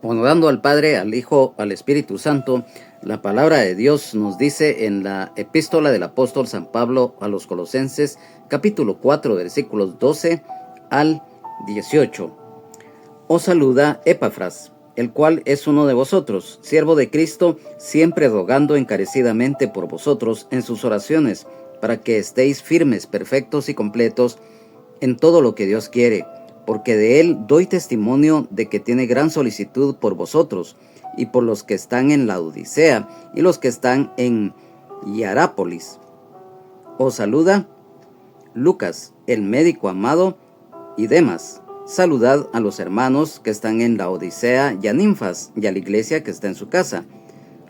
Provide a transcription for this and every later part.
Honorando al Padre, al Hijo, al Espíritu Santo, la palabra de Dios nos dice en la epístola del apóstol San Pablo a los Colosenses, capítulo 4, versículos 12 al 18. Os saluda Epafras, el cual es uno de vosotros, siervo de Cristo, siempre rogando encarecidamente por vosotros en sus oraciones, para que estéis firmes, perfectos y completos en todo lo que Dios quiere, porque de él doy testimonio de que tiene gran solicitud por vosotros, y por los que están en la Odisea, y los que están en Hierápolis. Os saluda Lucas, el médico amado, y Demas. Saludad a los hermanos que están en la Odisea y a Ninfas, y a la iglesia que está en su casa.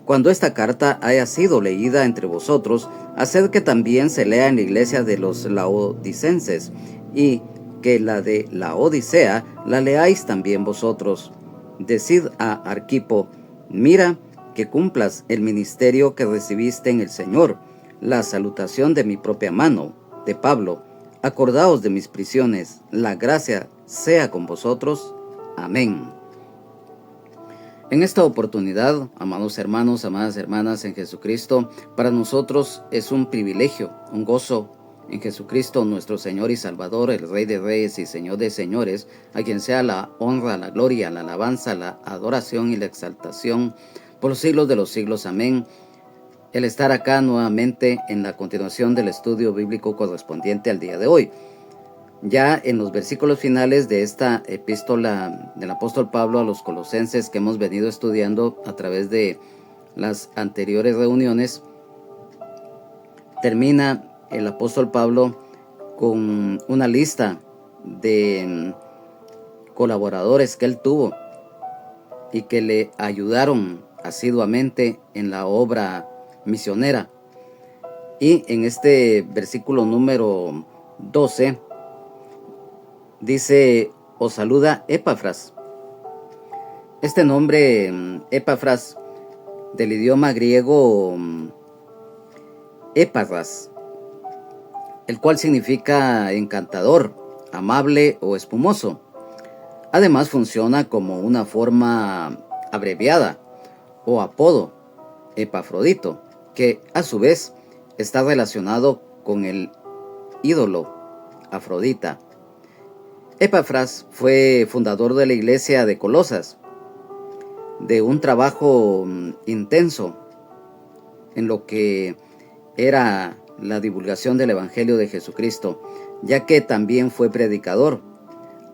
Cuando esta carta haya sido leída entre vosotros, haced que también se lea en la iglesia de los laodicenses, y que la de la Odisea la leáis también vosotros. Decid a Arquipo: mira que cumplas el ministerio que recibiste en el Señor. La salutación de mi propia mano, de Pablo. Acordaos de mis prisiones. La gracia sea con vosotros. Amén. En esta oportunidad, amados hermanos, amadas hermanas en Jesucristo, para nosotros es un privilegio, un gozo en Jesucristo, nuestro Señor y Salvador, el Rey de Reyes y Señor de Señores, a quien sea la honra, la gloria, la alabanza, la adoración y la exaltación por los siglos de los siglos. Amén. El estar acá nuevamente en la continuación del estudio bíblico correspondiente al día de hoy. Ya en los versículos finales de esta epístola del apóstol Pablo a los Colosenses que hemos venido estudiando a través de las anteriores reuniones, termina el apóstol Pablo con una lista de colaboradores que él tuvo y que le ayudaron asiduamente en la obra misionera. Y en este versículo número 12 dice: os saluda Epafras. Este nombre Epafras, del idioma griego Epafras, el cual significa encantador, amable o espumoso. Además funciona como una forma abreviada o apodo, Epafrodito, que a su vez está relacionado con el ídolo Afrodita. Epafras fue fundador de la iglesia de Colosas, de un trabajo intenso en lo que era la divulgación del Evangelio de Jesucristo, ya que también fue predicador.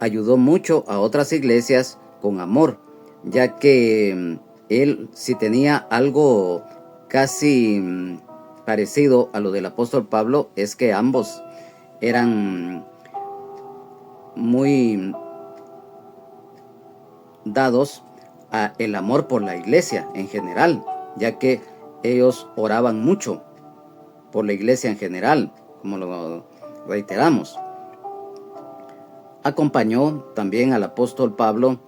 Ayudó mucho a otras iglesias con amor, ya que él, si tenía algo casi parecido a lo del apóstol Pablo, es que ambos eran muy dados a el amor por la iglesia en general, ya que ellos oraban mucho por la iglesia en general, como lo reiteramos. Acompañó también al apóstol Pablo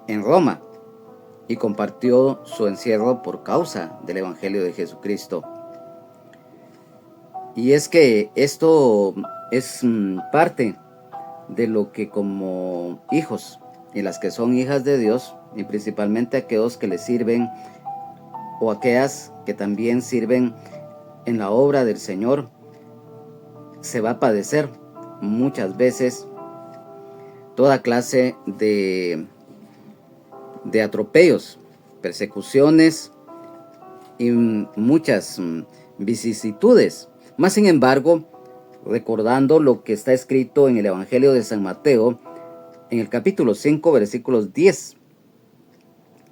en Roma y compartió su encierro por causa del Evangelio de Jesucristo. Y es que esto es parte de lo que como hijos y las que son hijas de Dios, y principalmente aquellos que le sirven o aquellas que también sirven en la obra del Señor, se va a padecer muchas veces toda clase de atropellos, persecuciones y muchas vicisitudes. Más sin embargo, recordando lo que está escrito en el Evangelio de San Mateo, en el capítulo 5, versículos 10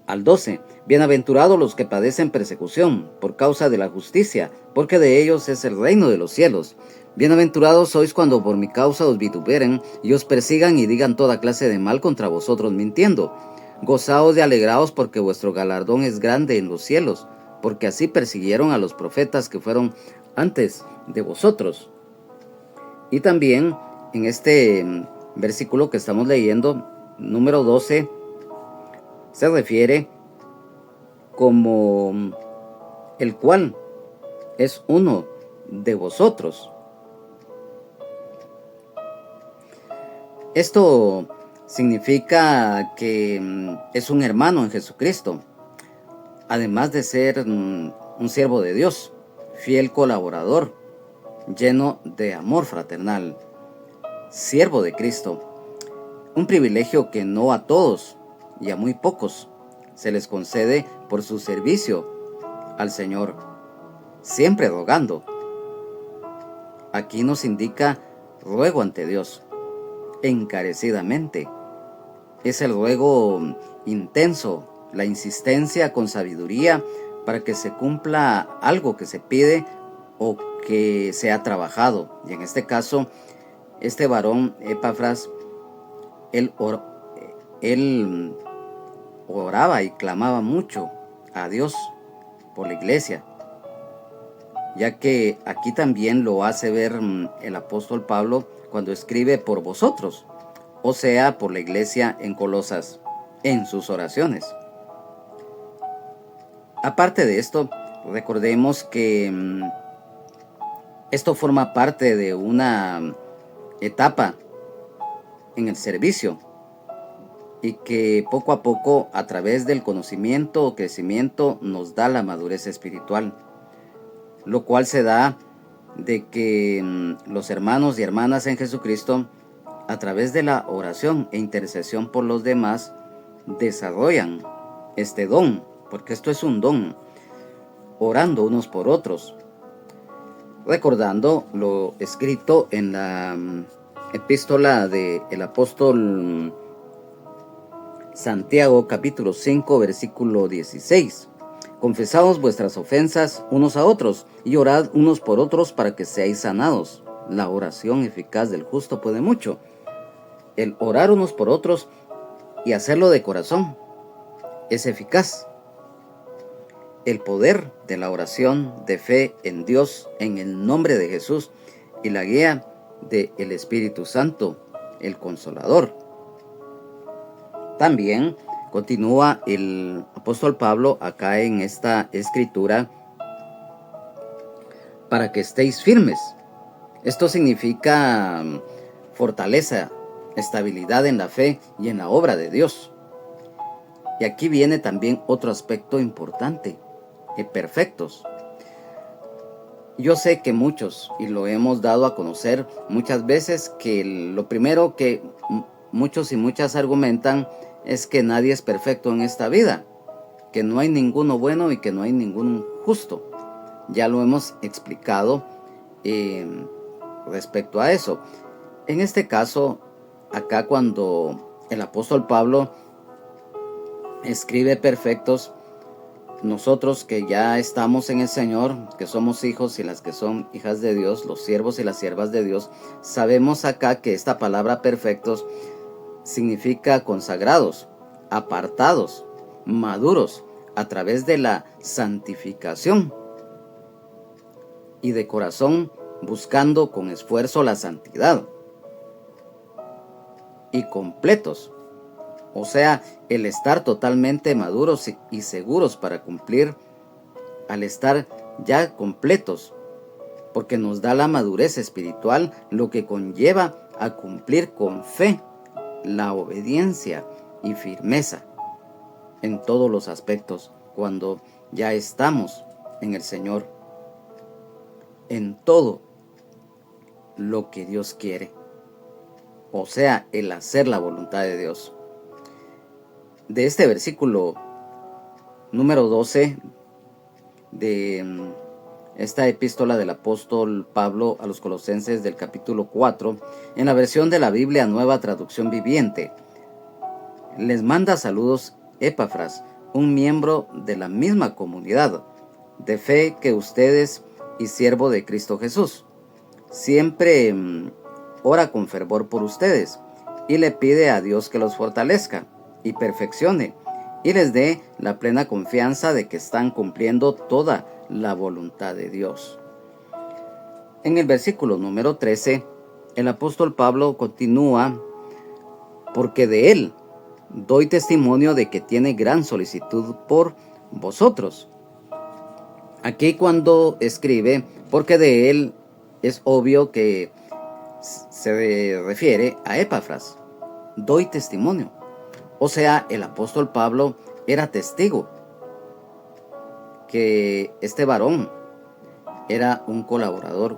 al 12. Bienaventurados los que padecen persecución por causa de la justicia, porque de ellos es el reino de los cielos. Bienaventurados sois cuando por mi causa os vituperen y os persigan y digan toda clase de mal contra vosotros mintiendo. Gozaos y alegraos, porque vuestro galardón es grande en los cielos, porque así persiguieron a los profetas que fueron antes de vosotros. Y también en este versículo que estamos leyendo, número 12, se refiere como el cual es uno de vosotros. Esto Significa que es un hermano en Jesucristo, además de ser un siervo de Dios, fiel colaborador, lleno de amor fraternal, siervo de Cristo. Un privilegio que no a todos y a muy pocos se les concede por su servicio al Señor, siempre rogando. Aquí nos indica ruego ante Dios, encarecidamente. Es el ruego intenso, la insistencia con sabiduría para que se cumpla algo que se pide o que se ha trabajado. Y en este caso, este varón Epafras, él oraba y clamaba mucho a Dios por la iglesia, ya que aquí también lo hace ver el apóstol Pablo cuando escribe por vosotros, o sea, por la iglesia en Colosas, en sus oraciones. Aparte de esto, recordemos que esto forma parte de una etapa en el servicio y que poco a poco, a través del conocimiento o crecimiento, nos da la madurez espiritual, lo cual se da de que los hermanos y hermanas en Jesucristo, a través de la oración e intercesión por los demás, desarrollan este don, porque esto es un don, orando unos por otros, recordando lo escrito en la epístola del apóstol Santiago, capítulo 5, versículo 16. Confesaos vuestras ofensas unos a otros y orad unos por otros para que seáis sanados. La oración eficaz del justo puede mucho. El orar unos por otros y hacerlo de corazón es eficaz. El poder de la oración de fe en Dios, en el nombre de Jesús, y la guía del Espíritu Santo, el Consolador. También continúa el apóstol Pablo acá en esta escritura: para que estéis firmes. Esto significa fortaleza, estabilidad en la fe y en la obra de Dios. Y aquí viene también otro aspecto importante: perfectos. Yo sé que muchos, y lo hemos dado a conocer muchas veces, que lo primero que muchos y muchas argumentan es que nadie es perfecto en esta vida, que no hay ninguno bueno y que no hay ningún justo. Ya lo hemos explicado respecto a eso. En este caso, acá cuando el apóstol Pablo escribe perfectos, nosotros que ya estamos en el Señor, que somos hijos y las que son hijas de Dios, los siervos y las siervas de Dios, sabemos acá que esta palabra perfectos significa consagrados, apartados, maduros, a través de la santificación y de corazón buscando con esfuerzo la santidad, y completos, o sea, el estar totalmente maduros y seguros para cumplir, al estar ya completos, porque nos da la madurez espiritual, lo que conlleva a cumplir con fe la obediencia y firmeza en todos los aspectos cuando ya estamos en el Señor, en todo lo que Dios quiere, o sea, el hacer la voluntad de Dios. De este versículo número 12 de esta epístola del apóstol Pablo a los Colosenses, del capítulo 4, en la versión de la Biblia Nueva Traducción Viviente, les manda saludos Epafras, un miembro de la misma comunidad de fe que ustedes y siervo de Cristo Jesús. Siempre ora con fervor por ustedes y le pide a Dios que los fortalezca y perfeccione y les dé la plena confianza de que están cumpliendo toda la voluntad de Dios. En el versículo número 13, el apóstol Pablo continúa: porque de él doy testimonio de que tiene gran solicitud por vosotros. Aquí cuando escribe porque de él, es obvio que se refiere a Epafras, doy testimonio. O sea, el apóstol Pablo era testigo que este varón era un colaborador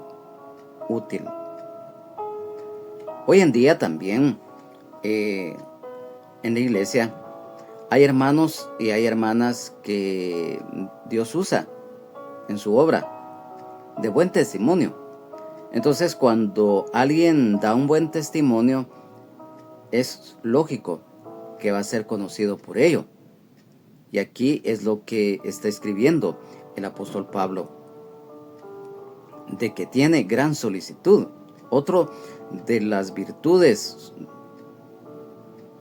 útil. Hoy en día también en la iglesia hay hermanos y hay hermanas que Dios usa en su obra de buen testimonio. Entonces, cuando alguien da un buen testimonio, es lógico que va a ser conocido por ello. Y aquí es lo que está escribiendo el apóstol Pablo, de que tiene gran solicitud. Otro de las virtudes,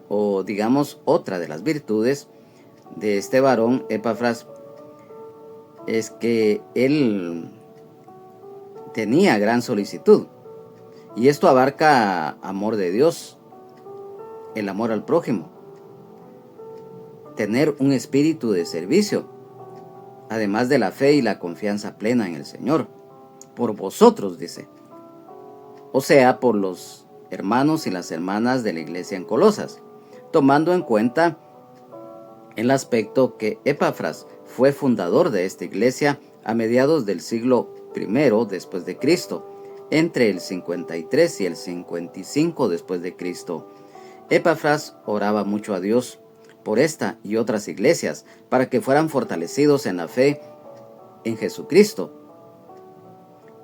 o digamos otra de las virtudes de este varón Epafras, es que él tenía gran solicitud. Y esto abarca amor de Dios, el amor al prójimo, tener un espíritu de servicio, además de la fe y la confianza plena en el Señor. Por vosotros, dice. O sea, por los hermanos y las hermanas de la iglesia en Colosas, tomando en cuenta el aspecto que Epafras fue fundador de esta iglesia a mediados del siglo I después de Cristo, entre el 53 y el 55 después de Cristo. Epafras oraba mucho a Dios por esta y otras iglesias para que fueran fortalecidos en la fe en Jesucristo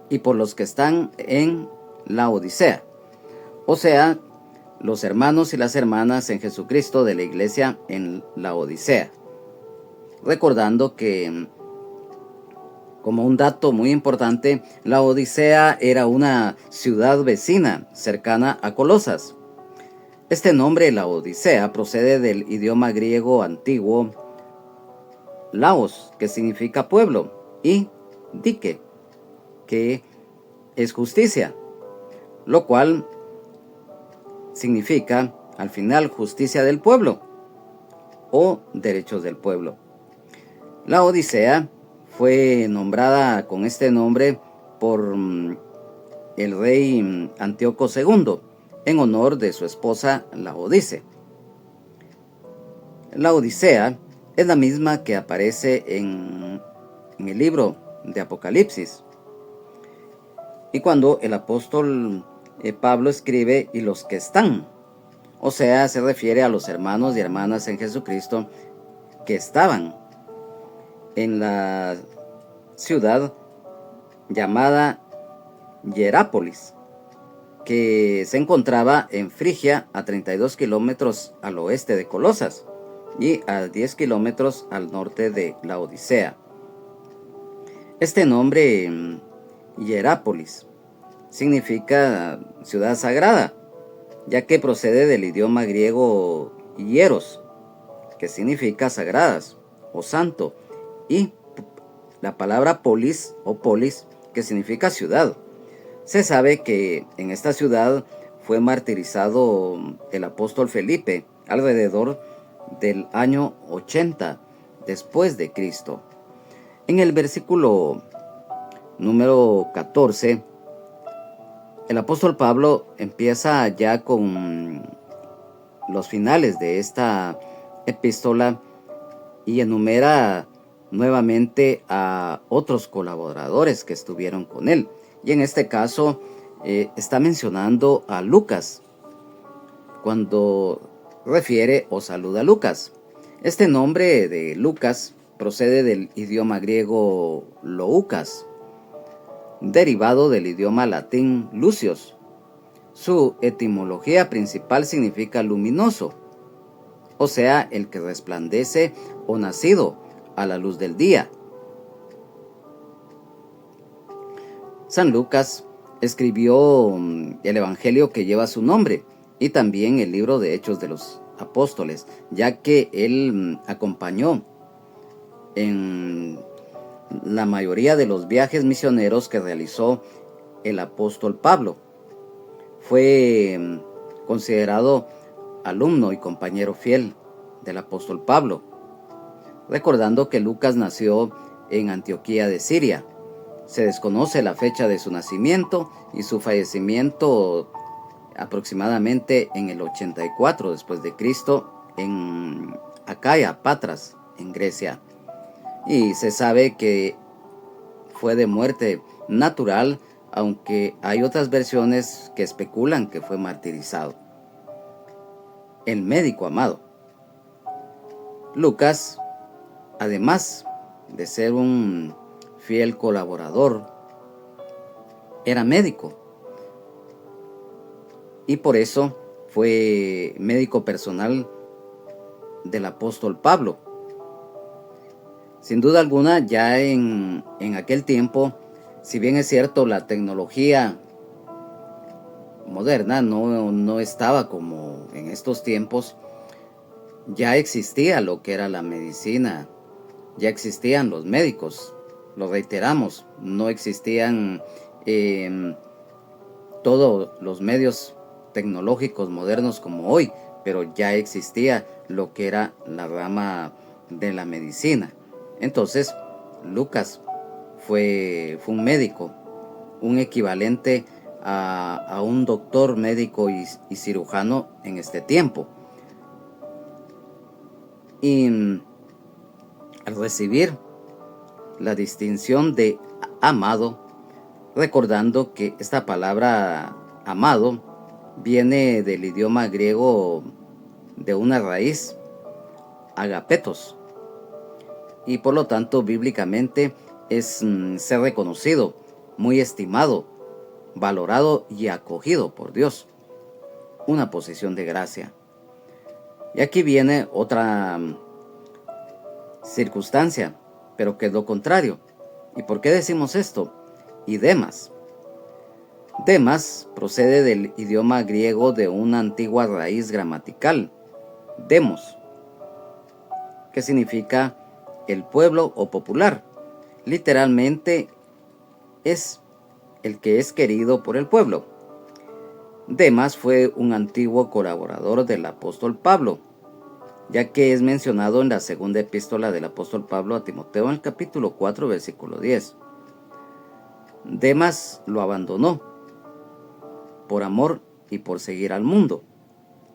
y por los que están en la Odisea, o sea, los hermanos y las hermanas en Jesucristo de la iglesia en la Odisea. Recordando que, como un dato muy importante, la Odisea era una ciudad vecina cercana a Colosas. Este nombre, la Odisea, procede del idioma griego antiguo Laos, que significa pueblo, y dike, que es justicia, lo cual significa al final justicia del pueblo o derechos del pueblo. La Odisea fue nombrada con este nombre por el rey Antíoco II en honor de su esposa Laodice. La Odisea es la misma que aparece en el libro de Apocalipsis. Y cuando el apóstol Pablo escribe "y los que están", o sea, se refiere a los hermanos y hermanas en Jesucristo que estaban en la ciudad llamada Hierápolis, que se encontraba en Frigia, a 32 kilómetros al oeste de Colosas y a 10 kilómetros al norte de la Odisea. Este nombre, Hierápolis, significa ciudad sagrada, ya que procede del idioma griego hieros, que significa sagradas o santo, y la palabra polis o polis, que significa ciudad. Se sabe que en esta ciudad fue martirizado el apóstol Felipe alrededor del año 80 después de Cristo. En el versículo número 14, el apóstol Pablo empieza ya con los finales de esta epístola y enumera nuevamente a otros colaboradores que estuvieron con él. Y en este caso está mencionando a Lucas cuando refiere o saluda a Lucas. Este nombre de Lucas procede del idioma griego Loukas, derivado del idioma latín Lucios. Su etimología principal significa luminoso, o sea, el que resplandece o nacido a la luz del día. San Lucas escribió el evangelio que lleva su nombre y también el libro de Hechos de los Apóstoles, ya que él acompañó en la mayoría de los viajes misioneros que realizó el apóstol Pablo. Fue considerado alumno y compañero fiel del apóstol Pablo, recordando que Lucas nació en Antioquía de Siria. Se desconoce la fecha de su nacimiento y su fallecimiento aproximadamente en el 84 después de Cristo, en Acaya, Patras, en Grecia. Y se sabe que fue de muerte natural, aunque hay otras versiones que especulan que fue martirizado. El médico amado. Lucas, además de ser un fiel colaborador, era médico. Y por eso fue médico personal del apóstol Pablo. Sin duda alguna, ya en aquel tiempo, si bien es cierto, la tecnología moderna no estaba como en estos tiempos, ya existía lo que era la medicina, ya existían los médicos, lo reiteramos, no existían todos los medios tecnológicos modernos como hoy, pero ya existía lo que era la rama de la medicina. Entonces, Lucas fue un médico, un equivalente a un doctor médico y cirujano en este tiempo. Y al recibir la distinción de amado, recordando que esta palabra amado viene del idioma griego de una raíz, agapetos, y por lo tanto bíblicamente es ser reconocido, muy estimado, valorado y acogido por Dios, una posición de gracia. Y aquí viene otra circunstancia, pero que es lo contrario. ¿Y por qué decimos esto? Y Demas. Demas procede del idioma griego de una antigua raíz gramatical, demos, que significa el pueblo o popular. Literalmente es el que es querido por el pueblo. Demas fue un antiguo colaborador del apóstol Pablo, ya que es mencionado en la segunda epístola del apóstol Pablo a Timoteo en el capítulo 4, versículo 10. Demas lo abandonó por amor y por seguir al mundo,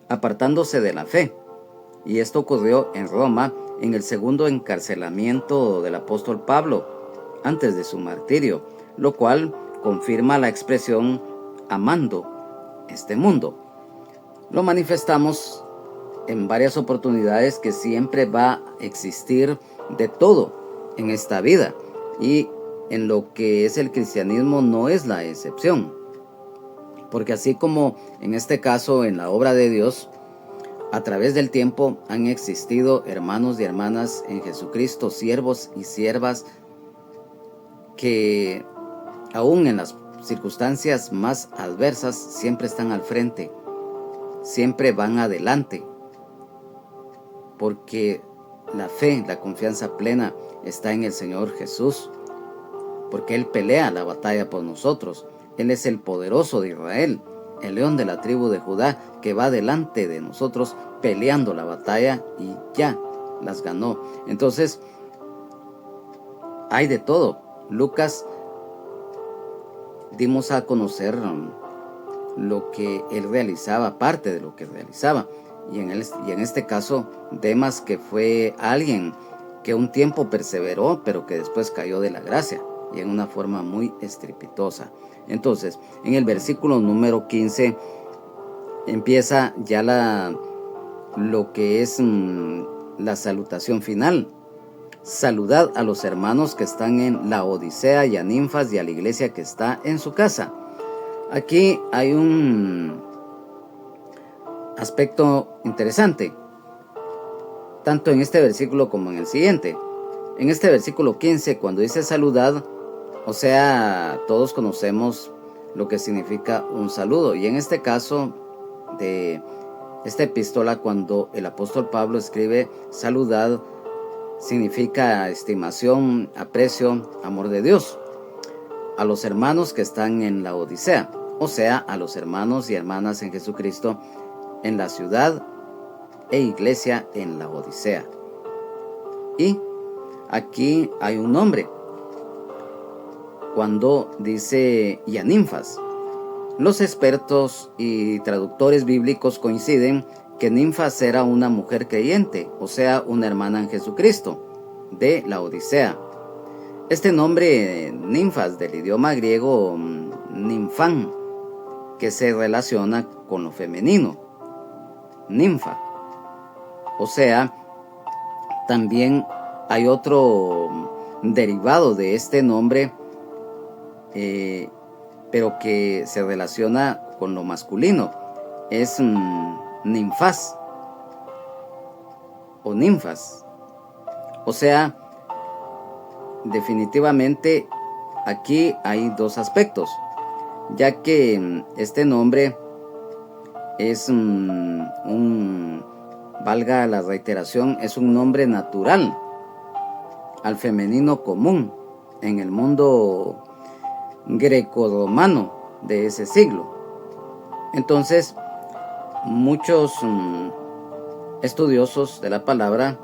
apartándose de la fe. Y esto ocurrió en Roma en el segundo encarcelamiento del apóstol Pablo, antes de su martirio, lo cual confirma la expresión amando este mundo. Lo manifestamos en varias oportunidades que siempre va a existir de todo en esta vida, y en lo que es el cristianismo no es la excepción, porque así como en este caso en la obra de Dios, a través del tiempo han existido hermanos y hermanas en Jesucristo, siervos y siervas que aún en las circunstancias más adversas siempre están al frente, siempre van adelante, porque la fe, la confianza plena está en el Señor Jesús, porque Él pelea la batalla por nosotros. Él es el poderoso de Israel, el león de la tribu de Judá, que va delante de nosotros peleando la batalla y ya las ganó. Entonces, hay de todo. Lucas dimos a conocer lo que él realizaba, parte de lo que realizaba. Y en este caso, Demas, que fue alguien que un tiempo perseveró, pero que después cayó de la gracia, y en una forma muy estrepitosa. Entonces, en el versículo número 15, empieza ya lo que es la salutación final. Saludad a los hermanos que están en Laodicea y a Ninfas y a la iglesia que está en su casa. Aquí hay un aspecto interesante, tanto en este versículo como en el siguiente. En este versículo 15, cuando dice saludad, o sea, todos conocemos lo que significa un saludo. Y en este caso de esta epístola, cuando el apóstol Pablo escribe saludad, significa estimación, aprecio, amor de Dios a los hermanos que están en la Odisea, o sea, a los hermanos y hermanas en Jesucristo en la ciudad e iglesia en la Odisea. Y aquí hay un nombre. Cuando dice y a Ninfas, Los expertos y traductores bíblicos coinciden que Ninfas era una mujer creyente, o sea, una hermana en Jesucristo, de la Odisea. Este nombre, Ninfas, del idioma griego ninfán, que se relaciona con lo femenino, ninfa. O sea, también hay otro derivado de este nombre, pero que se relaciona con lo masculino. Es ninfas o ninfas. O sea, definitivamente aquí hay dos aspectos, ya que este nombre es valga la reiteración, es un nombre natural al femenino común en el mundo greco-romano de ese siglo. Entonces, muchos estudiosos de la palabra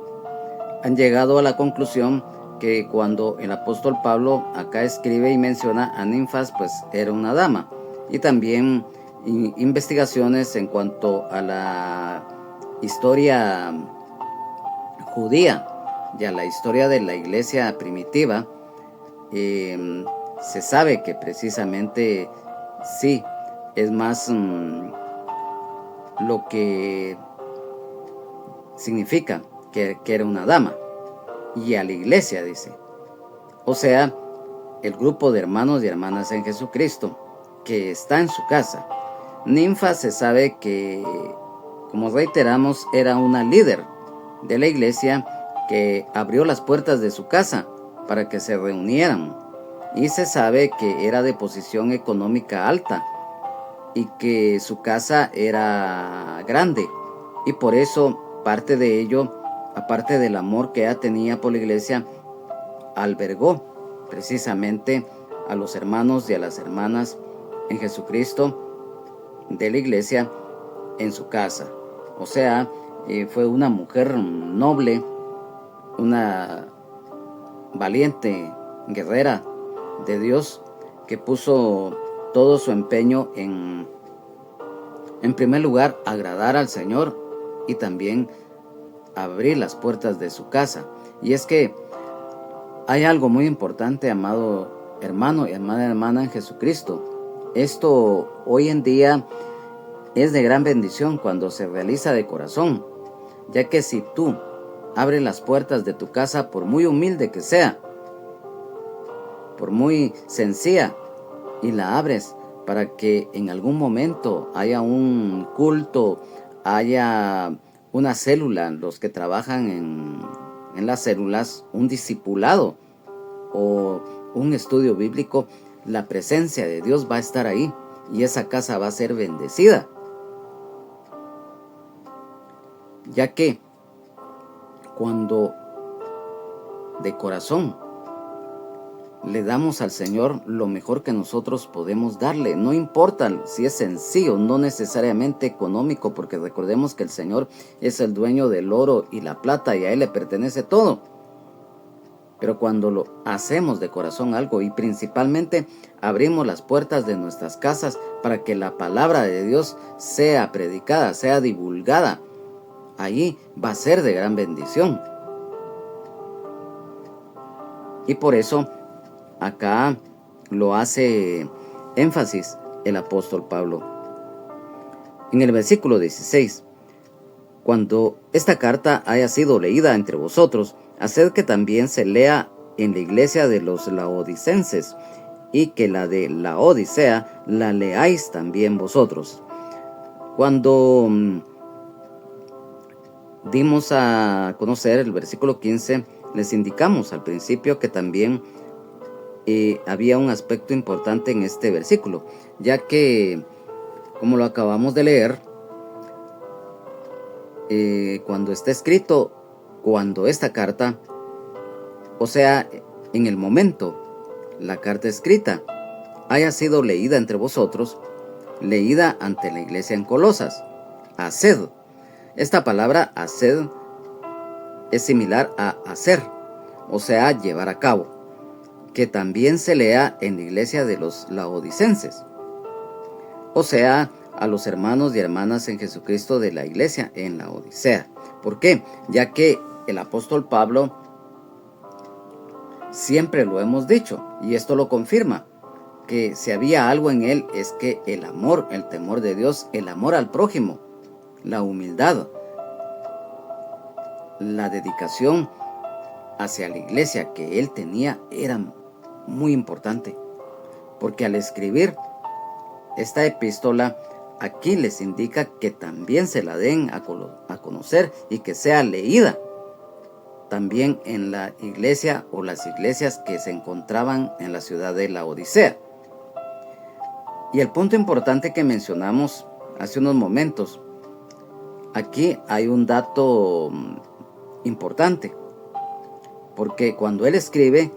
han llegado a la conclusión que cuando el apóstol Pablo acá escribe y menciona a Ninfas, pues era una dama. Y también investigaciones en cuanto a la historia judía y a la historia de la iglesia primitiva, se sabe que precisamente sí, es más lo que significa que era una dama. Y a la iglesia, dice. O sea, el grupo de hermanos y hermanas en Jesucristo que está en su casa. Ninfa se sabe que, como reiteramos, era una líder de la iglesia que abrió las puertas de su casa para que se reunieran. Y se sabe que era de posición económica alta y que su casa era grande. Y por eso, parte de ello, aparte del amor que ella tenía por la iglesia, albergó precisamente a los hermanos y a las hermanas en Jesucristo de la iglesia en su casa. O sea, fue una mujer noble, una valiente guerrera de Dios que puso todo su empeño en primer lugar, agradar al Señor y también abrir las puertas de su casa. Y es que hay algo muy importante, amado hermano y hermana en Jesucristo. Esto hoy en día es de gran bendición cuando se realiza de corazón, ya que si tú abres las puertas de tu casa, por muy humilde que sea, por muy sencilla, y la abres para que en algún momento haya un culto, haya una célula, los que trabajan en las células, un discipulado o un estudio bíblico, la presencia de Dios va a estar ahí y esa casa va a ser bendecida. Ya que cuando de corazón le damos al Señor lo mejor que nosotros podemos darle, no importa si es sencillo, no necesariamente económico, porque recordemos que el Señor es el dueño del oro y la plata y a Él le pertenece todo. Pero cuando lo hacemos de corazón algo y principalmente abrimos las puertas de nuestras casas para que la palabra de Dios sea predicada, sea divulgada, allí va a ser de gran bendición. Y por eso acá lo hace énfasis el apóstol Pablo. En el versículo 16, cuando esta carta haya sido leída entre vosotros, haced que también se lea en la iglesia de los laodicenses, y que la de la Odisea la leáis también vosotros. Cuando dimos a conocer el versículo 15, les indicamos al principio que también había un aspecto importante en este versículo, ya que, como lo acabamos de leer, cuando está escrito, cuando esta carta, o sea, en el momento, la carta escrita haya sido leída entre vosotros, leída ante la iglesia en Colosas, haced. Esta palabra haced es similar a hacer, o sea, llevar a cabo, que también se lea en la iglesia de los laodicenses. o sea, a los hermanos y hermanas en Jesucristo de la iglesia en la Odisea. ¿Por qué? Ya que el apóstol Pablo, siempre lo hemos dicho, y esto lo confirma, que si había algo en él es que el amor, el temor de Dios, el amor al prójimo, la humildad, la dedicación hacia la iglesia que él tenía era muy importante. Porque al escribir esta epístola, aquí les indica que también se la den a conocer y que sea leída también en la iglesia o las iglesias que se encontraban en la ciudad de la Odisea. Y el punto importante que mencionamos hace unos momentos, aquí hay un dato importante, porque cuando él escribe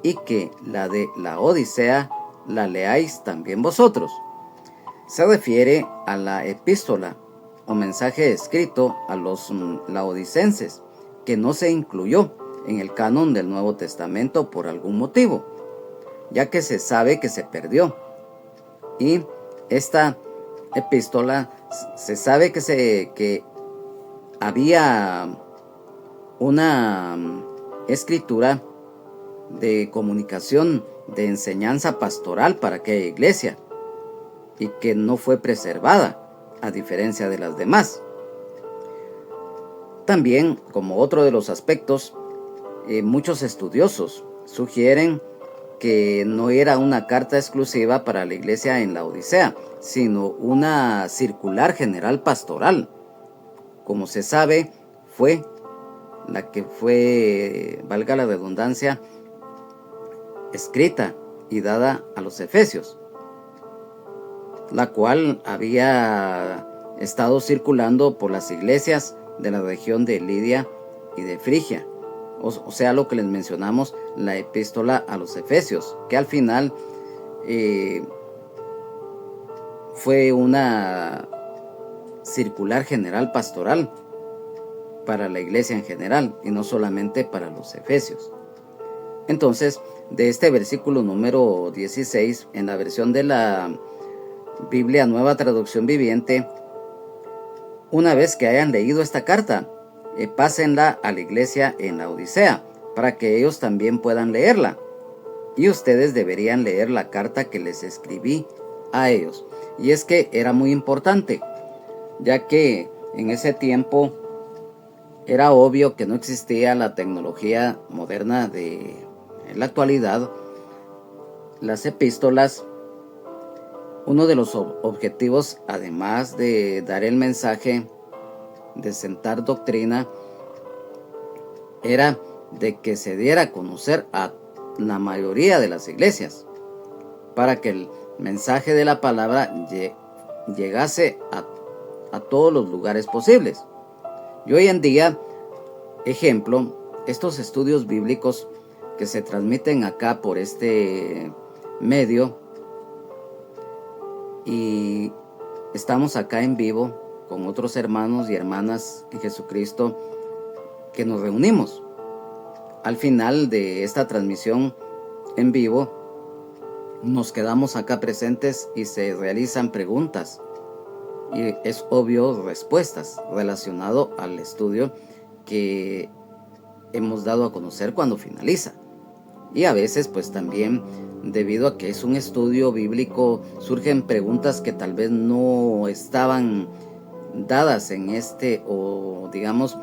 y que la de la Odisea la leáis también vosotros, se refiere a la epístola o mensaje escrito a los laodicenses, que no se incluyó en el canon del Nuevo Testamento por algún motivo, ya que se sabe que se perdió. Y esta epístola se sabe que había una escritura de comunicación, de enseñanza pastoral para aquella iglesia, y que no fue preservada, a diferencia de las demás. También, como otro de los aspectos, muchos estudiosos sugieren que no era una carta exclusiva para la iglesia en la Odisea, sino una circular general pastoral. Como se sabe, fue la que fue, valga la redundancia, escrita y dada a los efesios, la cual había estado circulando por las iglesias de la región de Lidia y de Frigia, o sea, lo que les mencionamos, la epístola a los Efesios, que al final fue una circular general pastoral para la iglesia en general y no solamente para los Efesios. Entonces, de este versículo número 16, en la versión de la Biblia Nueva Traducción Viviente, una vez que hayan leído esta carta, pásenla a la iglesia en la Odisea, para que ellos también puedan leerla. Y ustedes deberían leer la carta que les escribí a ellos. Y es que era muy importante, ya que en ese tiempo era obvio que no existía la tecnología moderna de la actualidad. Las epístolas, uno de los objetivos, además de dar el mensaje, de sentar doctrina, era de que se diera a conocer a la mayoría de las iglesias, para que el mensaje de la palabra llegase a todos los lugares posibles. Y hoy en día, ejemplo, estos estudios bíblicos que se transmiten acá por este medio, y estamos acá en vivo con otros hermanos y hermanas en Jesucristo que nos reunimos. Al final de esta transmisión en vivo, nos quedamos acá presentes y se realizan preguntas y es obvio respuestas relacionado al estudio que hemos dado a conocer cuando finaliza. Y a veces pues también, debido a que es un estudio bíblico, surgen preguntas que tal vez no estaban dadas en o digamos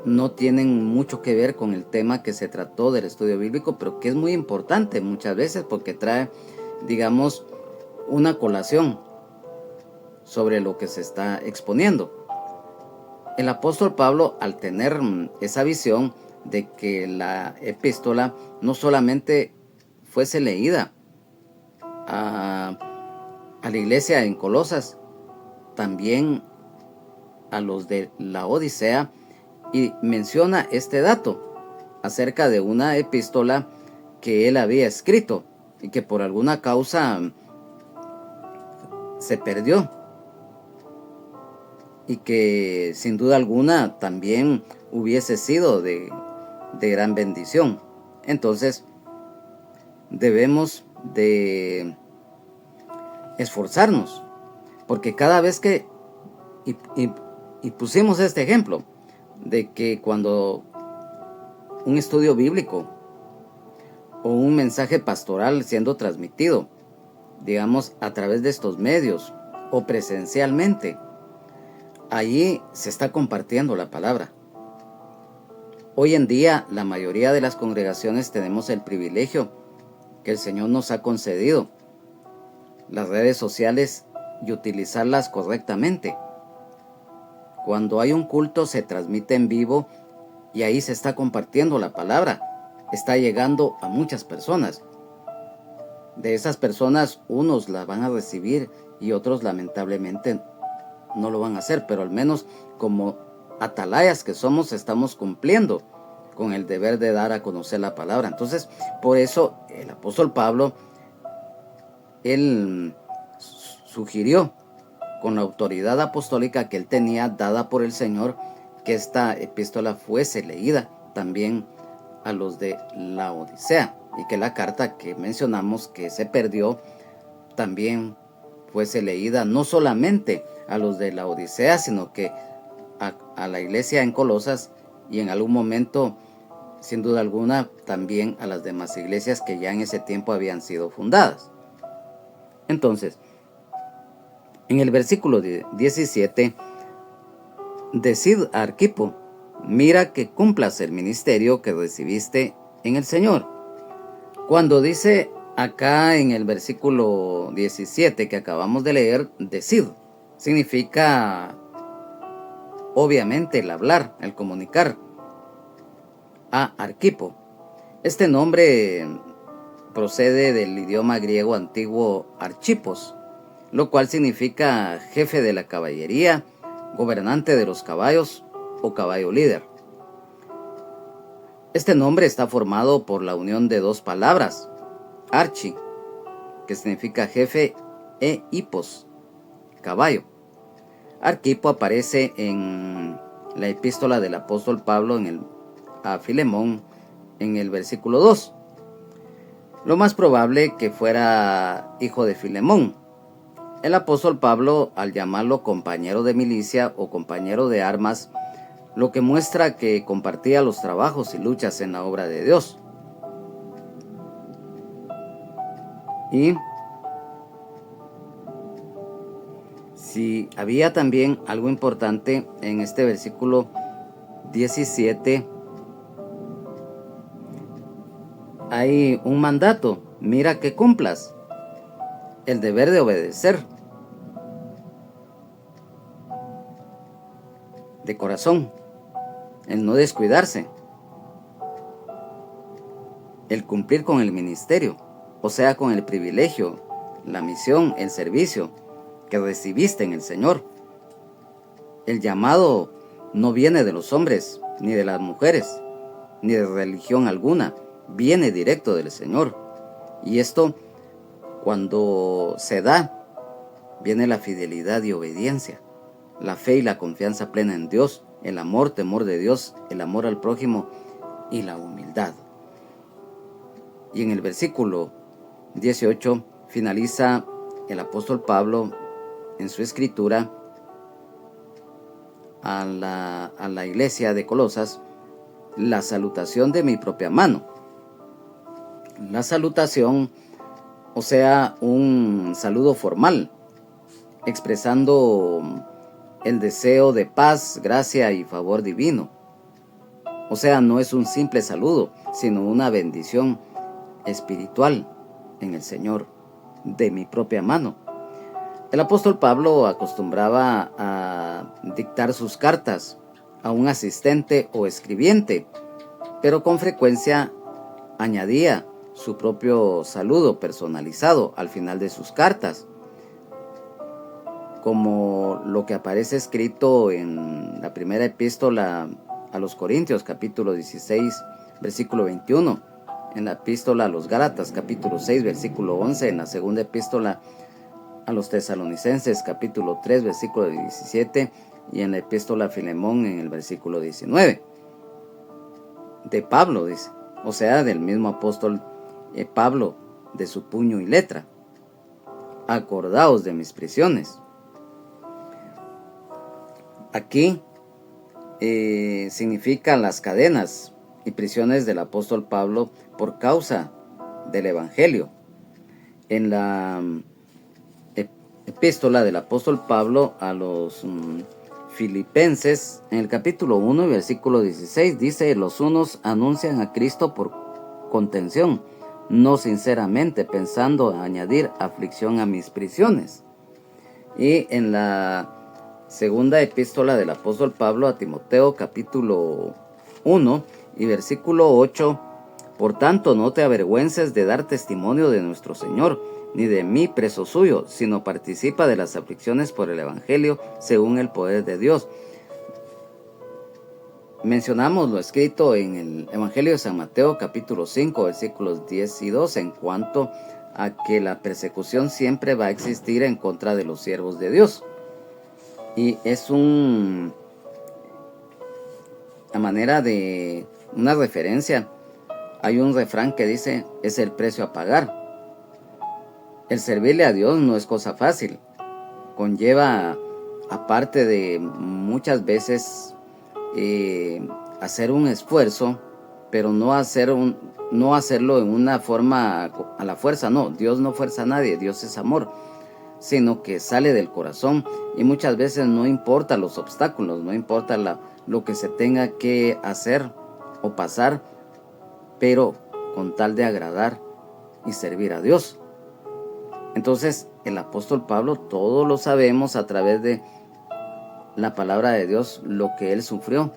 no tienen mucho que ver con el tema que se trató del estudio bíblico, pero que es muy importante muchas veces porque trae, digamos, una colación sobre lo que se está exponiendo. El apóstol Pablo, al tener esa visión de que la epístola no solamente fuese leída a la iglesia en Colosas, también a los de la Odisea, y menciona este dato acerca de una epístola que él había escrito y que por alguna causa se perdió, y que sin duda alguna también hubiese sido de gran bendición. Entonces debemos de esforzarnos, porque cada vez que, y pusimos este ejemplo, de que cuando un estudio bíblico o un mensaje pastoral siendo transmitido, digamos, a través de estos medios o presencialmente, allí se está compartiendo la palabra. Hoy en día, la mayoría de las congregaciones tenemos el privilegio que el Señor nos ha concedido, las redes sociales, y utilizarlas correctamente. Cuando hay un culto, se transmite en vivo y ahí se está compartiendo la palabra. Está llegando a muchas personas. De esas personas, unos la van a recibir y otros lamentablemente no lo van a hacer, pero al menos como atalayas que somos, estamos cumpliendo con el deber de dar a conocer la palabra. Entonces, por eso el apóstol Pablo, él sugirió con la autoridad apostólica que él tenía dada por el Señor, que esta epístola fuese leída también a los de Laodicea, y que la carta que mencionamos que se perdió también fuese leída no solamente a los de Laodicea, sino que a la iglesia en Colosas, y en algún momento, sin duda alguna, también a las demás iglesias que ya en ese tiempo habían sido fundadas. Entonces, en el versículo 17, decid a Arquipo, mira que cumplas el ministerio que recibiste en el Señor. Cuando dice acá en el versículo 17 que acabamos de leer, decid, significa obviamente el hablar, el comunicar. A Arquipo. Este nombre procede del idioma griego antiguo archipos, lo cual significa jefe de la caballería, gobernante de los caballos o caballo líder. Este nombre está formado por la unión de dos palabras, archi, que significa jefe, e hipos, caballo. Arquipo aparece en la epístola del apóstol Pablo a Filemón en el versículo 2. Lo más probable que fuera hijo de Filemón. El apóstol Pablo, al llamarlo compañero de milicia o compañero de armas, lo que muestra que compartía los trabajos y luchas en la obra de Dios. Y si había también algo importante en este versículo 17, hay un mandato, mira que cumplas, el deber de obedecer, de corazón, el no descuidarse, el cumplir con el ministerio, o sea, con el privilegio, la misión, el servicio que recibiste en el Señor. El llamado no viene de los hombres, ni de las mujeres, ni de religión alguna, viene directo del Señor. Y esto, cuando se da, viene la fidelidad y obediencia, la fe y la confianza plena en Dios, el amor, temor de Dios, el amor al prójimo y la humildad. Y en el versículo 18 finaliza el apóstol Pablo en su escritura a la iglesia de Colosas, la salutación de mi propia mano. La salutación, o sea, un saludo formal, expresando el deseo de paz, gracia y favor divino. O sea, no es un simple saludo, sino una bendición espiritual en el Señor, de mi propia mano. El apóstol Pablo acostumbraba a dictar sus cartas a un asistente o escribiente, pero con frecuencia añadía su propio saludo personalizado al final de sus cartas, como lo que aparece escrito en la primera epístola a los Corintios, capítulo 16, versículo 21, en la epístola a los Gálatas, capítulo 6, versículo 11, en la segunda epístola a los Tesalonicenses, capítulo 3, versículo 17, y en la epístola a Filemón, en el versículo 19. De Pablo, dice, o sea, del mismo apóstol Pablo, de su puño y letra. acordaos de mis prisiones. Aquí significa las cadenas y prisiones del apóstol Pablo por causa del Evangelio. En la epístola del apóstol Pablo a los Filipenses, en el capítulo 1, versículo 16, dice: los unos anuncian a Cristo por contención, no sinceramente, pensando añadir aflicción a mis prisiones. Y en la segunda epístola del apóstol Pablo a Timoteo, capítulo 1 y versículo 8, por tanto no te avergüences de dar testimonio de nuestro Señor, ni de mí preso suyo, sino participa de las aflicciones por el Evangelio según el poder de Dios. Mencionamos lo escrito en el Evangelio de San Mateo capítulo 5 versículos 10 y 12 en cuanto a que la persecución siempre va a existir en contra de los siervos de Dios. Y es a manera de una referencia. Hay un refrán que dice: es el precio a pagar. El servirle a Dios no es cosa fácil. Conlleva, aparte de muchas veces hacer un esfuerzo, pero no hacerlo en una forma a la fuerza. No, Dios no fuerza a nadie, Dios es amor, sino que sale del corazón, y muchas veces no importa los obstáculos, no importa lo que se tenga que hacer o pasar, pero con tal de agradar y servir a Dios. Entonces el apóstol Pablo, todos lo sabemos a través de la palabra de Dios, lo que él sufrió,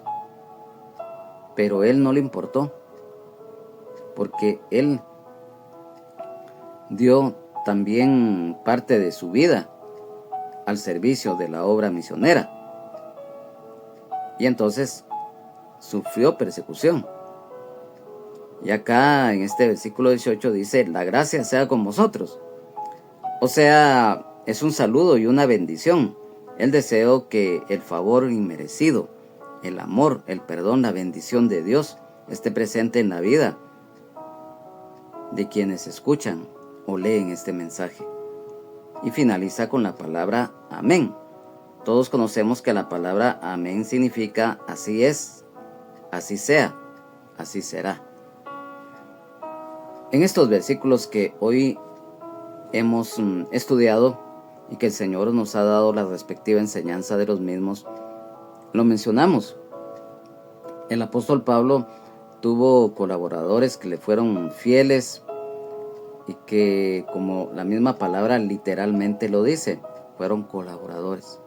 pero él no le importó, porque él dio también parte de su vida al servicio de la obra misionera, y entonces sufrió persecución. Y acá en este versículo 18 dice: la gracia sea con vosotros. O sea, es un saludo y una bendición. El deseo que el favor inmerecido, el amor, el perdón, la bendición de Dios esté presente en la vida de quienes escuchan o leen este mensaje. Y finaliza con la palabra amén. Todos conocemos que la palabra amén significa así es, así sea, así será. En estos versículos que hoy hemos estudiado y que el Señor nos ha dado la respectiva enseñanza de los mismos, lo mencionamos. El apóstol Pablo tuvo colaboradores que le fueron fieles y que, como la misma palabra literalmente lo dice, fueron colaboradores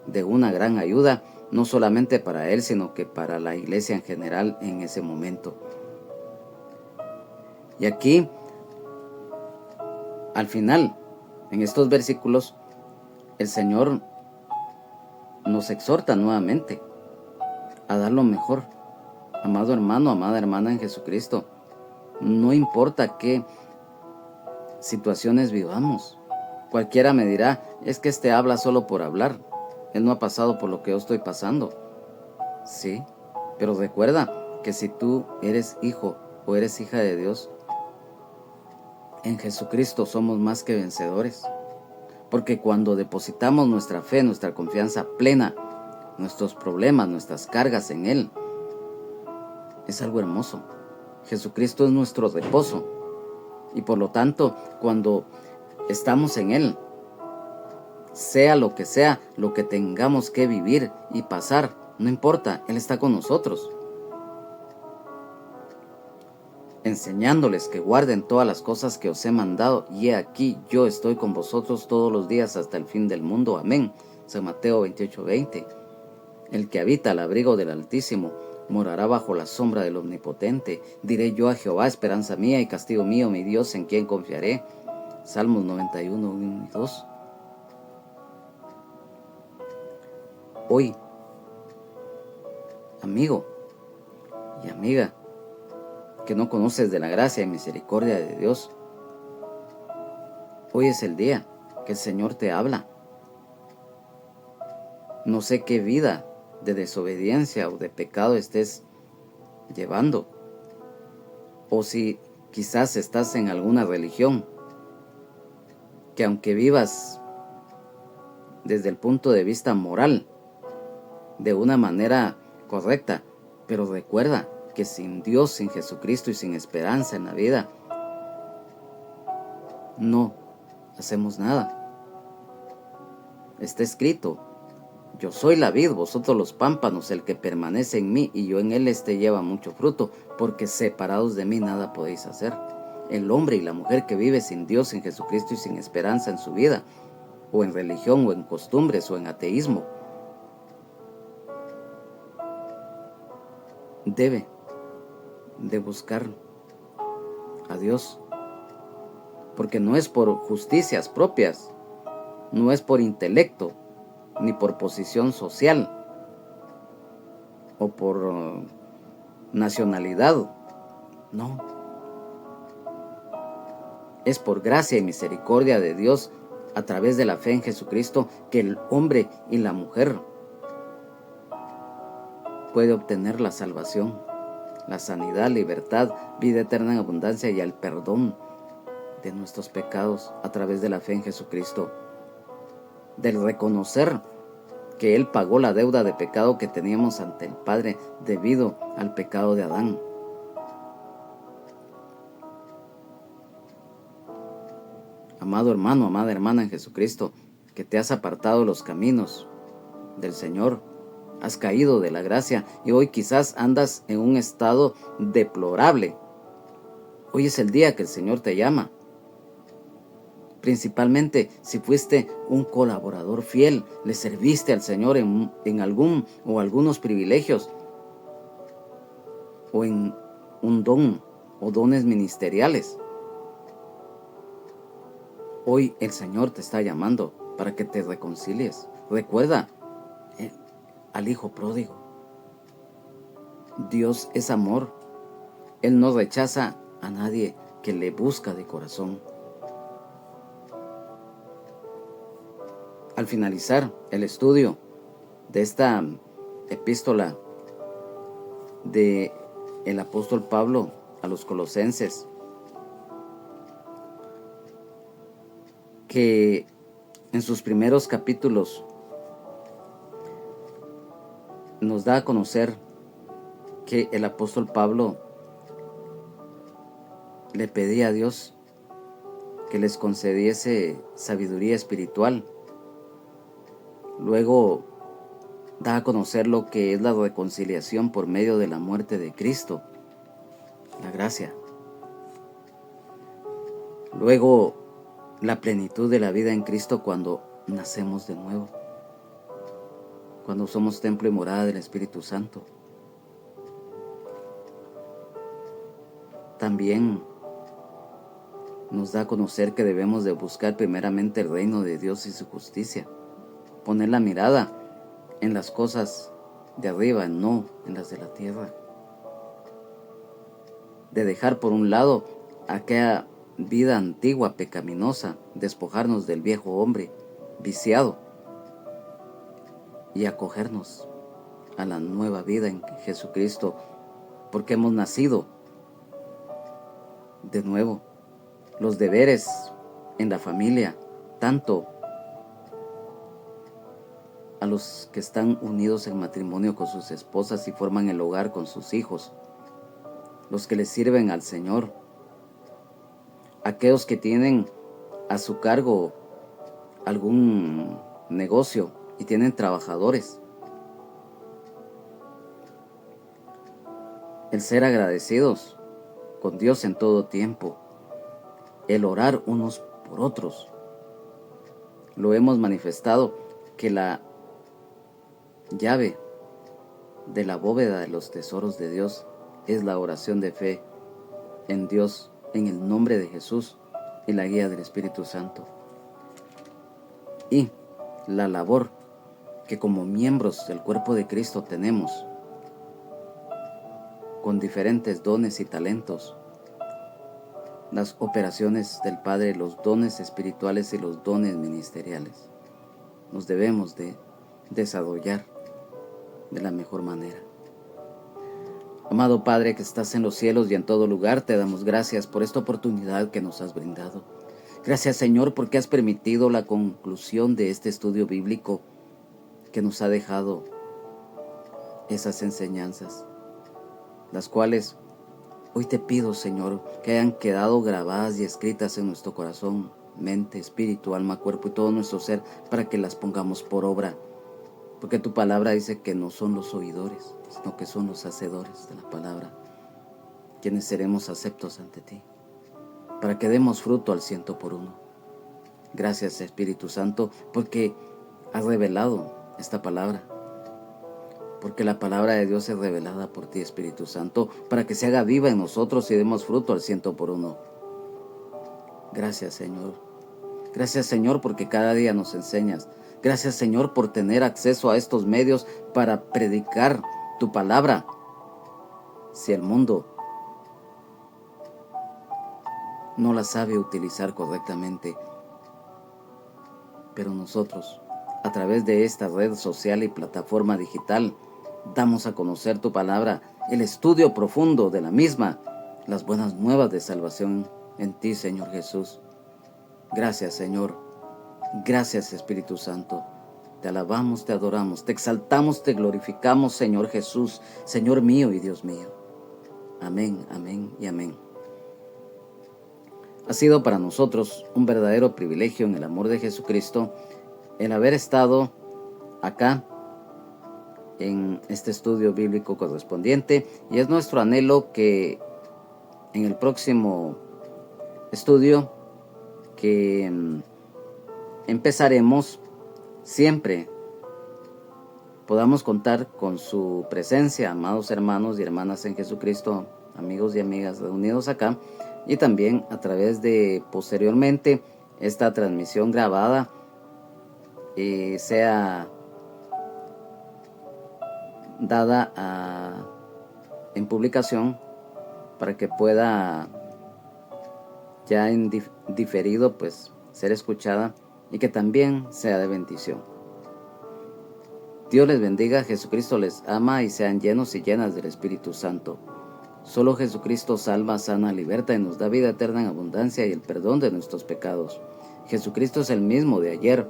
de una gran ayuda, no solamente para él, sino que para la iglesia en general en ese momento. Y aquí, al final, en estos versículos, el Señor nos exhorta nuevamente a dar lo mejor. Amado hermano, amada hermana en Jesucristo, no importa qué situaciones vivamos. Cualquiera me dirá: es que este habla solo por hablar, él no ha pasado por lo que yo estoy pasando. Sí, pero recuerda que si tú eres hijo o eres hija de Dios, en Jesucristo somos más que vencedores, porque cuando depositamos nuestra fe, nuestra confianza plena, nuestros problemas, nuestras cargas en Él, es algo hermoso. Jesucristo es nuestro reposo, y por lo tanto, cuando estamos en Él, sea lo que tengamos que vivir y pasar, no importa, Él está con nosotros, enseñándoles que guarden todas las cosas que os he mandado, y he aquí yo estoy con vosotros todos los días hasta el fin del mundo. Amén. San Mateo 28:20. El que habita al abrigo del Altísimo morará bajo la sombra del Omnipotente. Diré yo a Jehová: esperanza mía y castigo mío, mi Dios, en quien confiaré. Salmos 91:1 y 2. Hoy, amigo y amiga, que no conoces de la gracia y misericordia de Dios, hoy es el día que el Señor te habla. No sé qué vida de desobediencia o de pecado estés llevando, o si quizás estás en alguna religión, que aunque vivas desde el punto de vista moral, de una manera correcta, pero recuerda que sin Dios, sin Jesucristo y sin esperanza en la vida, no hacemos nada. Está escrito: yo soy la vid, vosotros los pámpanos, el que permanece en mí y yo en él, lleva mucho fruto, porque separados de mí nada podéis hacer. El hombre y la mujer que vive sin Dios, sin Jesucristo y sin esperanza en su vida, o en religión, o en costumbres, o en ateísmo, debe de buscar a Dios, porque no es por justicias propias, no es por intelecto, ni por posición social, o por nacionalidad, no. Es por gracia y misericordia de Dios, a través de la fe en Jesucristo, que el hombre y la mujer puede obtener la salvación, la sanidad, libertad, vida eterna en abundancia y el perdón de nuestros pecados a través de la fe en Jesucristo, del reconocer que Él pagó la deuda de pecado que teníamos ante el Padre debido al pecado de Adán. Amado hermano, amada hermana en Jesucristo, que te has apartado de los caminos del Señor, has caído de la gracia y hoy quizás andas en un estado deplorable. Hoy es el día que el Señor te llama. Principalmente si fuiste un colaborador fiel, le serviste al Señor en algún o algunos privilegios, o en un don o dones ministeriales. Hoy el Señor te está llamando para que te reconcilies. Recuerda al hijo pródigo. Dios es amor. Él no rechaza a nadie que le busca de corazón. Al finalizar el estudio de esta epístola de el apóstol Pablo a los colosenses, que en sus primeros capítulos nos da a conocer que el apóstol Pablo le pedía a Dios que les concediese sabiduría espiritual. Luego da a conocer lo que es la reconciliación por medio de la muerte de Cristo, la gracia. Luego la plenitud de la vida en Cristo cuando nacemos de nuevo, cuando somos templo y morada del Espíritu Santo. También nos da a conocer que debemos de buscar primeramente el reino de Dios y su justicia, poner la mirada en las cosas de arriba, no en las de la tierra, de dejar por un lado aquella vida antigua, pecaminosa, despojarnos del viejo hombre viciado y acogernos a la nueva vida en Jesucristo, porque hemos nacido de nuevo. Los deberes en la familia, tanto a los que están unidos en matrimonio con sus esposas y forman el hogar con sus hijos, los que les sirven al Señor, aquellos que tienen a su cargo algún negocio y tienen trabajadores. El ser agradecidos con Dios en todo tiempo, el orar unos por otros. Lo hemos manifestado que la llave de la bóveda de los tesoros de Dios es la oración de fe en Dios, en el nombre de Jesús y la guía del Espíritu Santo. Y la labor que como miembros del cuerpo de Cristo tenemos, con diferentes dones y talentos, las operaciones del Padre, los dones espirituales y los dones ministeriales, nos debemos de desarrollar de la mejor manera. Amado Padre que estás en los cielos y en todo lugar, te damos gracias por esta oportunidad que nos has brindado. Gracias, Señor, porque has permitido la conclusión de este estudio bíblico que nos ha dejado esas enseñanzas, las cuales hoy te pido, Señor, que hayan quedado grabadas y escritas en nuestro corazón, mente, espíritu, alma, cuerpo y todo nuestro ser, para que las pongamos por obra. Porque tu palabra dice que no son los oidores, sino que son los hacedores de la palabra, quienes seremos aceptos ante ti, para que demos fruto al 100 por 1. Gracias, Espíritu Santo, porque has revelado esta palabra, porque la palabra de Dios es revelada por ti, Espíritu Santo, para que se haga viva en nosotros y demos fruto al 100 por 1. Gracias, Señor. Gracias, Señor, porque cada día nos enseñas. Gracias, Señor, por tener acceso a estos medios para predicar tu palabra. Si el mundo no la sabe utilizar correctamente, pero nosotros, a través de esta red social y plataforma digital, damos a conocer tu palabra, el estudio profundo de la misma, las buenas nuevas de salvación en ti, Señor Jesús. Gracias, Señor. Gracias, Espíritu Santo. Te alabamos, te adoramos, te exaltamos, te glorificamos, Señor Jesús, Señor mío y Dios mío. Amén, amén y amén. Ha sido para nosotros un verdadero privilegio en el amor de Jesucristo el haber estado acá en este estudio bíblico correspondiente, y es nuestro anhelo que en el próximo estudio que empezaremos siempre podamos contar con su presencia, amados hermanos y hermanas en Jesucristo, amigos y amigas reunidos acá, y también a través de posteriormente esta transmisión grabada sea dada en publicación para que pueda ya en diferido pues ser escuchada y que también sea de bendición. Dios les bendiga, Jesucristo les ama y sean llenos y llenas del Espíritu Santo. Solo Jesucristo salva, sana, liberta y nos da vida eterna en abundancia y el perdón de nuestros pecados. Jesucristo es el mismo de ayer,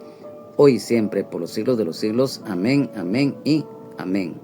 hoy y siempre, por los siglos de los siglos. Amén, amén y amén.